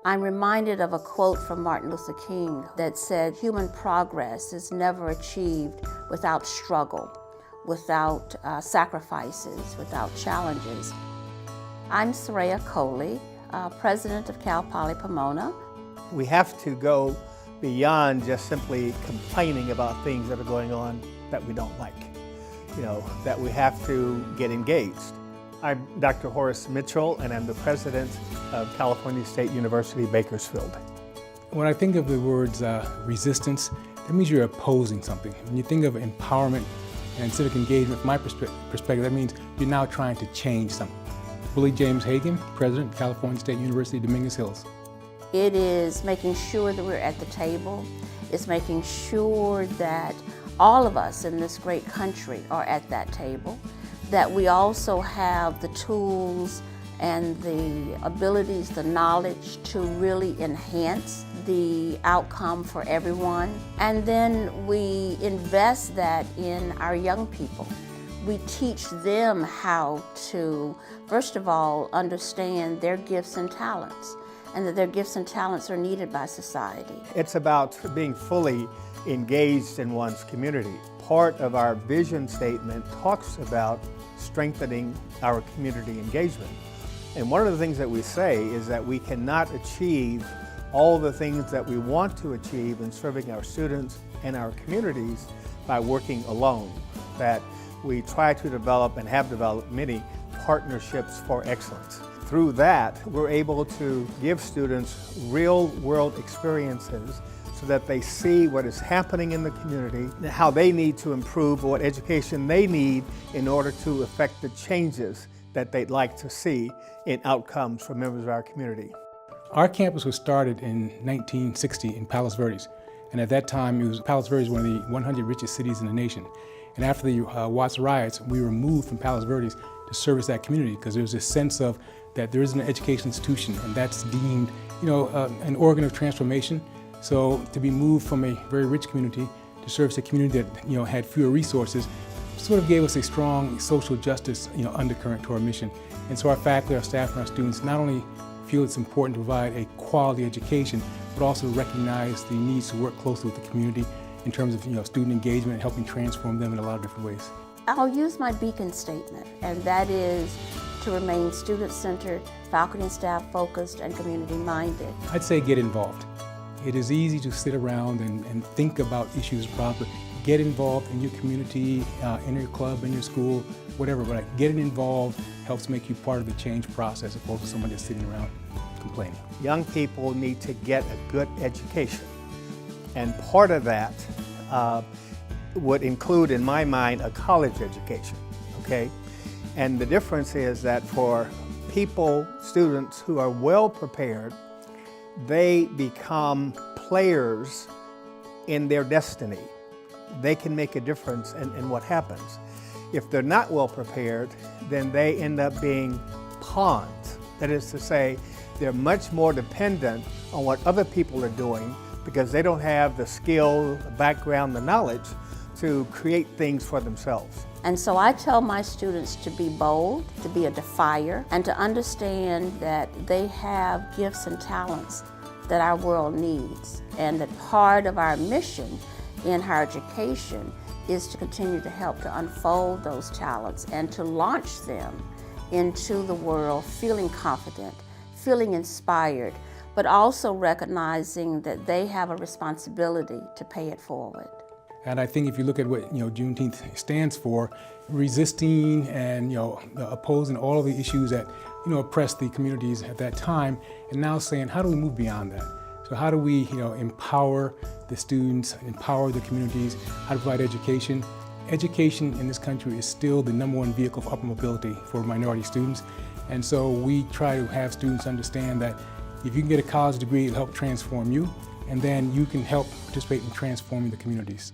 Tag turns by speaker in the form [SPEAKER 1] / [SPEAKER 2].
[SPEAKER 1] I'm reminded of a quote from Martin Luther King that said, "Human progress is never achieved without struggle, without sacrifices, without challenges." I'm Soraya Coley, president of Cal Poly Pomona.
[SPEAKER 2] We have to go beyond just simply complaining about things that are going on that we don't like. That we have to get engaged. I'm Dr. Horace Mitchell, and I'm the president of California State University, Bakersfield.
[SPEAKER 3] When I think of the words resistance, that means you're opposing something. When you think of empowerment and civic engagement, from my perspective, that means you're now trying to change something. Willie James Hagan, president of California State University, Dominguez Hills.
[SPEAKER 1] It is making sure that we're at the table. It's making sure that all of us in this great country are at that table, that we also have the tools and the abilities, the knowledge to really enhance the outcome for everyone. And then we invest that in our young people. We teach them how to, first of all, understand their gifts and talents, and that their gifts and talents are needed by society.
[SPEAKER 2] It's about being fully engaged in one's community. Part of our vision statement talks about strengthening our community engagement. And one of the things that we say is that we cannot achieve all the things that we want to achieve in serving our students and our communities by working alone. That we try to develop and have developed many partnerships for excellence. Through that, we're able to give students real-world experiences so that they see what is happening in the community, how they need to improve, what education they need in order to affect the changes that they'd like to see in outcomes for members of our community.
[SPEAKER 3] Our campus was started in 1960 in Palos Verdes, and at that time Palos Verdes was one of the 100 richest cities in the nation. And after the Watts riots, we were moved from Palos Verdes to service that community because there was this sense of that there is an education institution, and that's deemed, an organ of transformation. So to be moved from a very rich community to service a community that had fewer resources sort of gave us a strong social justice undercurrent to our mission. And so our faculty, our staff, and our students not only feel it's important to provide a quality education, but also recognize the needs to work closely with the community in terms of student engagement and helping transform them in a lot of different ways.
[SPEAKER 1] I'll use my beacon statement, and that is to remain student-centered, faculty and staff focused, and community-minded.
[SPEAKER 3] I'd say get involved. It is easy to sit around and think about issues properly. Get involved in your community, in your club, in your school, whatever, but getting involved helps make you part of the change process as opposed to somebody that's sitting around complaining.
[SPEAKER 2] Young people need to get a good education, and part of that would include, in my mind, a college education, okay? And the difference is that for people, students who are well prepared, they become players in their destiny. They can make a difference in what happens. If they're not well prepared, then they end up being pawns. That is to say, they're much more dependent on what other people are doing because they don't have the skill, the background, the knowledge to create things for themselves.
[SPEAKER 1] And so I tell my students to be bold, to be a defier, and to understand that they have gifts and talents that our world needs, and that part of our mission in higher education is to continue to help to unfold those talents and to launch them into the world feeling confident, feeling inspired, but also recognizing that they have a responsibility to pay it forward.
[SPEAKER 3] And I think if you look at what Juneteenth stands for, resisting and opposing all of the issues that oppressed the communities at that time, and now saying, how do we move beyond that? So how do we empower the students, empower the communities, how to provide education? Education in this country is still the #1 vehicle for upper mobility for minority students, and so we try to have students understand that if you can get a college degree, it'll help transform you, and then you can help participate in transforming the communities.